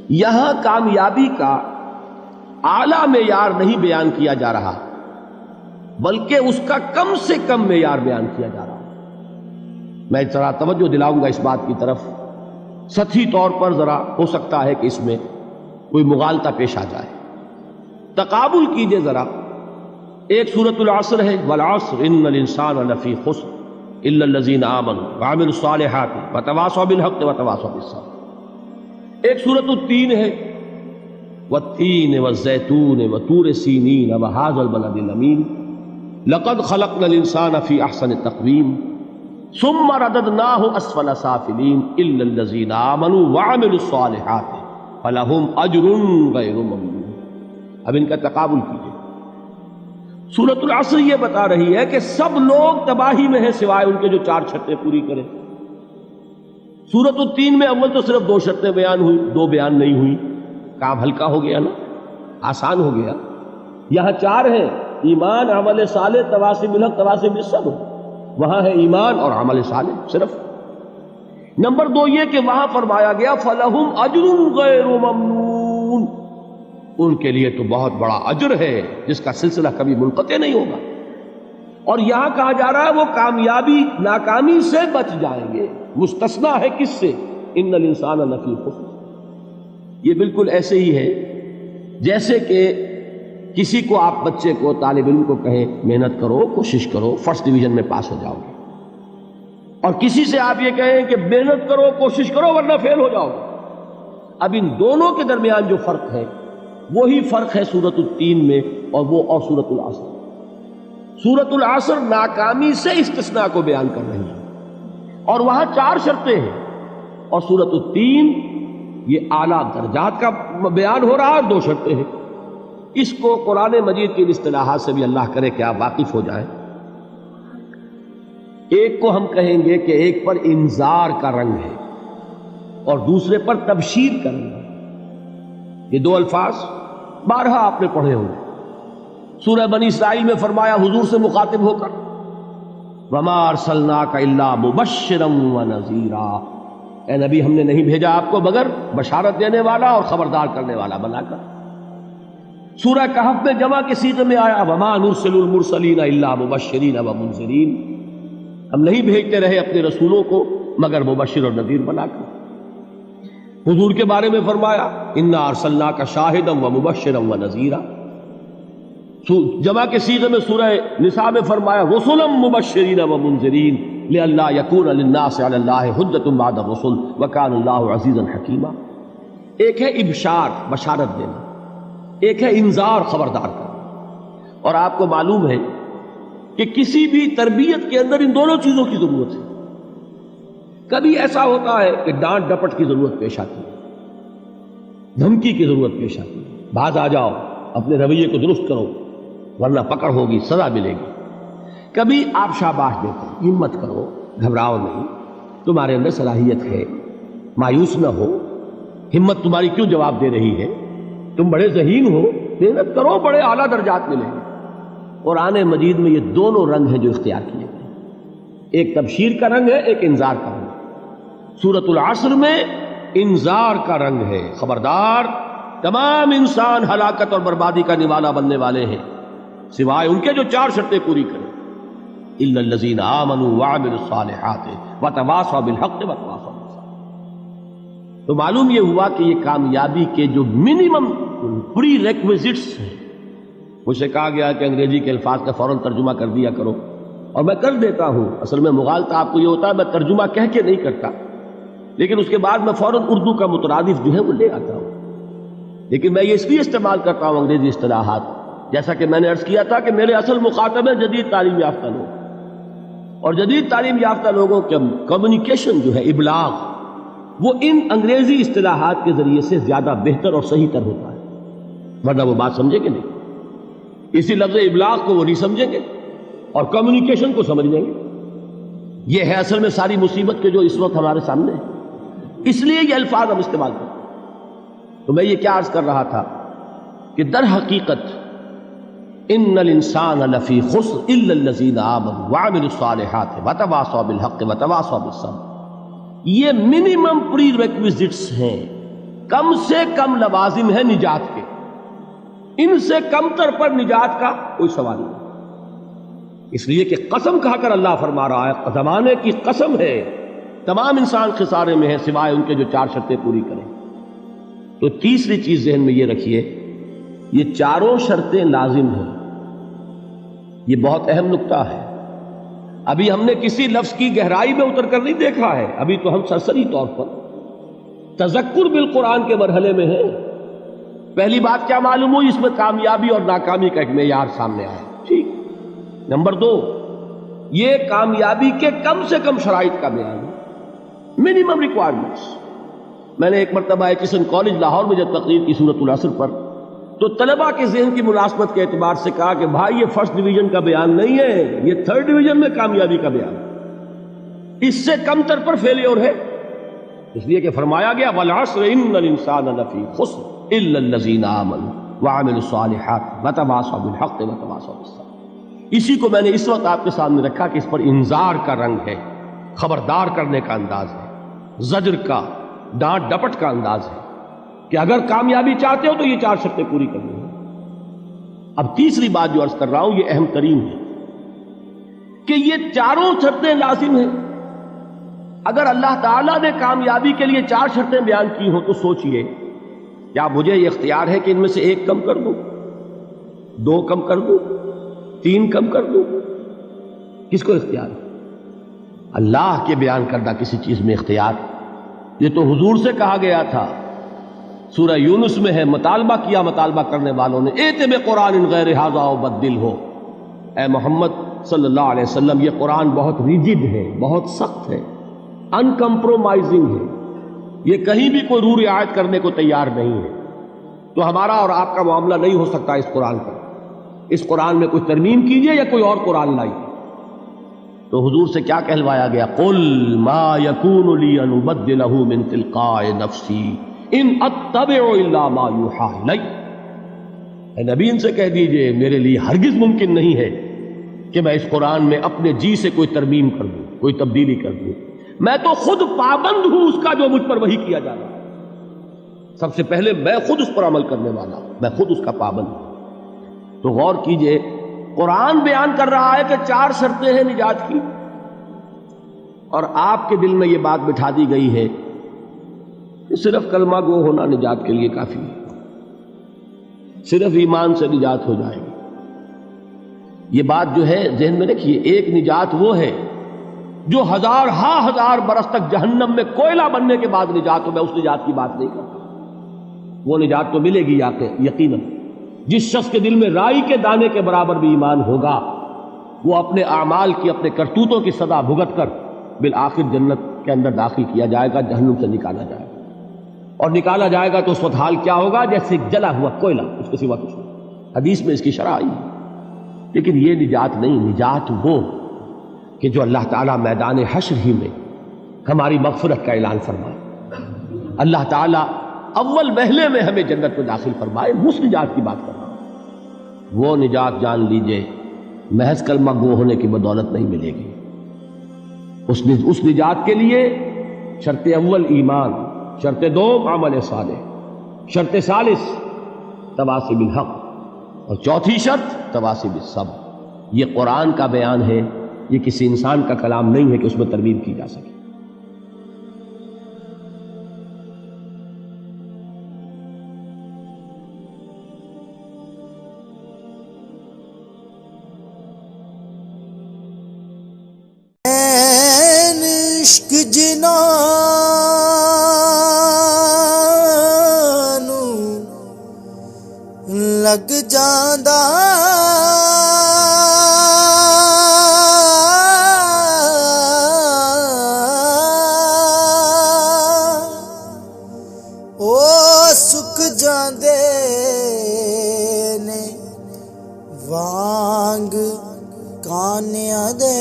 یہاں کامیابی کا اعلیٰ معیار نہیں بیان کیا جا رہا بلکہ اس کا کم سے کم معیار بیان کیا جا رہا. میں ذرا توجہ دلاؤں گا اس بات کی طرف. سطحی طور پر ذرا ہو سکتا ہے کہ اس میں کوئی مغالطہ پیش آ جائے. تقابل کیجئے ذرا. ایک سورۃ العصر ہے، والعصر ان الانسان لفی خسر الا الذین آمنوا وعملوا الصالحات وتواصوا بالحق وتواصوا بالصبر. ایک سورۃ التین ہے، والتین والزیتون وطور سینین وہذا البلد الامین لقد خلقنا الانسان فی احسن تقویم ثم رددناہ اسفل سافلین الا الذین آمنوا وعملوا الصالحات فلہم اجر غیر ممنون. اب ان کا تقابل کیجئے. سورۃ العصر یہ بتا رہی ہے کہ سب لوگ تباہی میں ہیں سوائے ان کے جو 4 شرطیں پوری کریں. سورۃ التین میں اول تو صرف 2 شرطیں بیان ہوئی، 2 بیان نہیں ہوئی. کام ہلکا ہو گیا نا، آسان ہو گیا. یہاں 4 ہیں، ایمان، عمل صالح، تواصی بالحق، تواصی بالصبر. وہاں ہے ایمان اور عمل صالح صرف. نمبر 2 یہ کہ وہاں فرمایا گیا فَلَهُمْ أَجْرٌ غَيْرُ مَمْنُونَ، ان کے لیے تو بہت بڑا اجر ہے جس کا سلسلہ کبھی منقطع نہیں ہوگا. اور یہاں کہا جا رہا ہے وہ کامیابی ناکامی سے بچ جائیں گے. مستثنیٰ ہے کس سے؟ ان الانسان لفی خسر. یہ بالکل ایسے ہی ہے جیسے کہ کسی کو آپ بچے کو، طالب علم کو کہیں محنت کرو، کوشش کرو، فرسٹ ڈویژن میں پاس ہو جاؤ گے، اور کسی سے آپ یہ کہیں کہ محنت کرو، کوشش کرو ورنہ فیل ہو جاؤ گے. اب ان دونوں کے درمیان جو فرق ہے وہی فرق ہے سورۃ التین میں اور سورۃ العصر. سورۃ العصر ناکامی سے استثناء کو بیان کر رہی ہے اور وہاں 4 شرطیں ہیں، اور سورۃ التین یہ اعلیٰ درجات کا بیان ہو رہا ہے، 2 شرطیں ہیں. اس کو قرآن مجید کی اصطلاحات سے بھی اللہ کرے کہ آپ واقف ہو جائیں. ایک کو ہم کہیں گے کہ ایک پر انذار کا رنگ ہے اور دوسرے پر تبشیر کا رنگ ہے. یہ 2 الفاظ بارہا آپ نے پڑھے ہوں گے. سورہ بنی اسرائیل میں فرمایا حضور سے مخاطب ہو کر وَمَا أَرْسَلْنَاكَ إِلَّا مُبَشِّرًا وَنَذِيرًا، اے نبی ہم نے نہیں بھیجا آپ کو مگر بشارت دینے والا اور خبردار کرنے والا بنا کر. سورہ کہف میں جمع کے صیغے میں آیا وَمَا نُرْسِلُ الْمُرْسَلِينَ إِلَّا مُبَشِّرِينَ وَمُنذِرِينَ، ہم نہیں بھیجتے رہے اپنے رسولوں کو مگر مبشر اور نذیر بنا کر. حضور کے بارے میں فرمایا اِنَّا أَرْسَلْنَاكَ شَاهِدًا وَمُبَشِّرًا وَنَذِيرًا. جمع کے صیغے میں سورہ نساء میں فرمایا رُسُلًا مُبَشِّرِينَ وَمُنذِرِينَ لِئَلَّا يَكُونَ لِلنَّاسِ عَلَى اللَّهِ حُجَّةٌ بَعْدَ الرُّسُلِ وَكَانَ اللَّهُ عَزِيزًا حَكِيمًا. ایک ہے ابشار، بشارت دینا، ایک ہے انذار، خبردار کرنا. اور آپ کو معلوم ہے کہ کسی بھی تربیت کے اندر ان دونوں چیزوں کی ضرورت ہے. کبھی ایسا ہوتا ہے کہ ڈانٹ ڈپٹ کی ضرورت پیش آتی ہے، دھمکی کی ضرورت پیش آتی ہے، باز آ جاؤ، اپنے رویے کو درست کرو ورنہ پکڑ ہوگی، سزا ملے گی. کبھی آپ شاباش دیتے ہیں، ہمت کرو، گھبراؤ نہیں، تمہارے اندر صلاحیت ہے، مایوس نہ ہو، ہمت تمہاری کیوں جواب دے رہی ہے، تم بڑے ذہین ہو، محنت کرو، بڑے اعلیٰ درجات ملیں گے. قرآن مجید میں یہ دونوں رنگ ہیں جو اختیار کیے گئے، ایک تبشیر کا رنگ ہے، ایک انذار کا رنگ ہے. سورۃ العصر میں انذار کا رنگ ہے، خبردار تمام انسان ہلاکت اور بربادی کا نوالا بننے والے ہیں سوائے ان کے جو 4 شرطیں پوری کریں. الا الذین آمنوا وعملوا الصالحات وتواصوا بالحق وتواصوا بالصبر. تو معلوم یہ ہوا کہ یہ کامیابی کے جو منیمم پری ریکویزٹس ہیں. مجھ سے کہا گیا کہ انگریزی کے الفاظ کا فوراً ترجمہ کر دیا کرو، اور میں کر دیتا ہوں. اصل میں مغالطہ آپ کو یہ ہوتا ہے میں ترجمہ کہہ کے نہیں کرتا، لیکن اس کے بعد میں فوراً اردو کا مترادف جو ہے وہ لے آتا ہوں. لیکن میں یہ اس لیے استعمال کرتا ہوں انگریزی اصطلاحات، جیسا کہ میں نے عرض کیا تھا کہ میرے اصل مخاطب ہیں جدید تعلیم یافتہ لوگ، اور جدید تعلیم یافتہ لوگوں کے کمیونیکیشن جو ہے، ابلاغ، وہ ان انگریزی اصطلاحات کے ذریعے سے زیادہ بہتر اور صحیح تر ہوتا ہے، ورنہ وہ بات سمجھیں گے نہیں. اسی لفظ ابلاغ کو وہ نہیں سمجھیں گے اور کمیونیکیشن کو سمجھ لیں گے. یہ ہے اصل میں ساری مصیبت کے جو اس وقت ہمارے سامنے ہے. اس لیے یہ الفاظ ہم استعمال کرتے ہیں. تو میں یہ کیا عرض کر رہا تھا کہ در حقیقت ان الانسان لفی خسر الا الذین آمنوا وعملوا الصالحات وتواصوا بالحق وتواصوا بالصبر. یہ منیمم پری ریکویزٹس ہیں کم سے کم لوازم ہے نجات کے، ان سے کم تر پر نجات کا کوئی سوال نہیں، اس لیے کہ قسم کھا کر اللہ فرما رہا ہے، زمانے کی قسم ہے، تمام انسان خسارے میں ہے سوائے ان کے جو 4 شرطیں پوری کریں۔ تو تیسری چیز ذہن میں یہ رکھیے، یہ چاروں شرطیں لازم ہیں، یہ بہت اہم نکتہ ہے۔ ابھی ہم نے کسی لفظ کی گہرائی میں اتر کر نہیں دیکھا ہے، ابھی تو ہم سرسری طور پر تذکر بالقرآن کے مرحلے میں ہیں۔ پہلی بات کیا معلوم ہوئی؟ اس میں کامیابی اور ناکامی کا ایک معیار سامنے آیا، ٹھیک۔ نمبر 2، یہ کامیابی کے کم سے کم شرائط کا بیان ہے، منیمم ریکوائرمنٹس۔ میں نے ایک مرتبہ ایچسن کالج لاہور میں جب تقریر کی سورۃ العصر پر، تو طلباء کے ذہن کی مناسبت کے اعتبار سے کہا کہ بھائی یہ فرسٹ ڈویژن کا بیان نہیں ہے، یہ تھرڈ ڈویژن میں کامیابی کا بیان ہے، اس سے کم تر پر فیلیور ہے، اس لیے کہ فرمایا گیا والعصر ان الانسان لفی خسر الا الذین آمنوا وعملوا الصالحات وتواصوا بالحق وتواصوا بالصبر۔ اسی کو میں نے اس وقت آپ کے سامنے رکھا کہ اس پر انذار کا رنگ ہے، خبردار کرنے کا انداز ہے، زجر کا، ڈانٹ ڈپٹ کا انداز ہے کہ اگر کامیابی چاہتے ہو تو یہ 4 شرطیں پوری کرنی ہیں۔ اب تیسری بات جو عرض کر رہا ہوں یہ اہم ترین ہے کہ یہ چاروں شرطیں لازم ہیں۔ اگر اللہ تعالیٰ نے کامیابی کے لیے 4 شرطیں بیان کی ہوں تو سوچئے، کیا مجھے یہ اختیار ہے کہ ان میں سے 1 کم کر دوں، 2 کم کر دوں، 3 کم کر دوں؟ کس کو اختیار ہے؟ اللہ کے بیان کردہ کسی چیز میں اختیار، یہ تو حضور سے کہا گیا تھا، سورہ یونس میں ہے، مطالبہ کیا مطالبہ کرنے والوں نے، ایت بقرآن غیر ھذا وبدل ہو، اے محمد صلی اللہ علیہ وسلم یہ قرآن بہت ریجڈ ہے، بہت سخت ہے، ان کمپرومائزنگ ہے، یہ کہیں بھی کوئی رو رعایت کرنے کو تیار نہیں ہے، تو ہمارا اور آپ کا معاملہ نہیں ہو سکتا اس قرآن پر، اس قرآن میں کچھ ترمیم کیجئے یا کوئی اور قرآن لائیے۔ تو حضور سے کیا کہلوایا گیا؟ قل ما یکون لی ان ابدلہ من تلقاء نفسی ان اتبع الا ما یوحی الی۔ اے نبی ان سے کہہ دیجئے میرے لیے ہرگز ممکن نہیں ہے کہ میں اس قرآن میں اپنے جی سے کوئی ترمیم کر دوں، کوئی تبدیلی کر دوں، میں تو خود پابند ہوں اس کا جو مجھ پر وحی کیا جا رہا ہے، سب سے پہلے میں خود اس پر عمل کرنے والا ہوں، میں خود اس کا پابند ہوں۔ تو غور کیجئے، قرآن بیان کر رہا ہے کہ 4 شرطیں ہیں نجات کی، اور آپ کے دل میں یہ بات بٹھا دی گئی ہے کہ صرف کلمہ گو ہونا نجات کے لیے کافی ہے، صرف ایمان سے نجات ہو جائے گی۔ یہ بات جو ہے ذہن میں رکھیے، ایک نجات وہ ہے جو ہزار برس تک جہنم میں کوئلہ بننے کے بعد نجات ہو، میں اس نجات کی بات نہیں کرتا، وہ نجات تو ملے گی یقیناً۔ جس شخص کے دل میں رائی کے دانے کے برابر بھی ایمان ہوگا، وہ اپنے اعمال کی، اپنے کرتوتوں کی سزا بھگت کر بالآخر جنت کے اندر داخل کیا جائے گا، جہنم سے نکالا جائے گا، اور نکالا جائے گا تو اس وقت حال کیا ہوگا؟ جیسے جلا ہوا کوئلہ، اس کے سوا کچھ نہیں۔ حدیث میں اس کی شرح آئی ہے۔ لیکن یہ نجات نہیں، نجات وہ کہ جو اللہ تعالیٰ میدان حشر ہی میں ہماری مغفرت کا اعلان فرمائے، اللہ تعالیٰ اول وہلے میں ہمیں جنت میں داخل فرمائے، اس نجات کی بات کر رہا ہوں۔ وہ نجات جان لیجئے محض کلمہ گو ہونے کی بدولت نہیں ملے گی، اس نجات کے لیے شرط اول ایمان، شرط 2 عمل صالح، شرط ثالث تواصی بالحق، اور چوتھی شرط تواصی بالصبر۔ یہ قرآن کا بیان ہے، یہ کسی انسان کا کلام نہیں ہے کہ اس میں ترمیم کی جا سکے۔ عشق جنانو لگ جاندا او سک جاندے نے وانگ کانیاں دے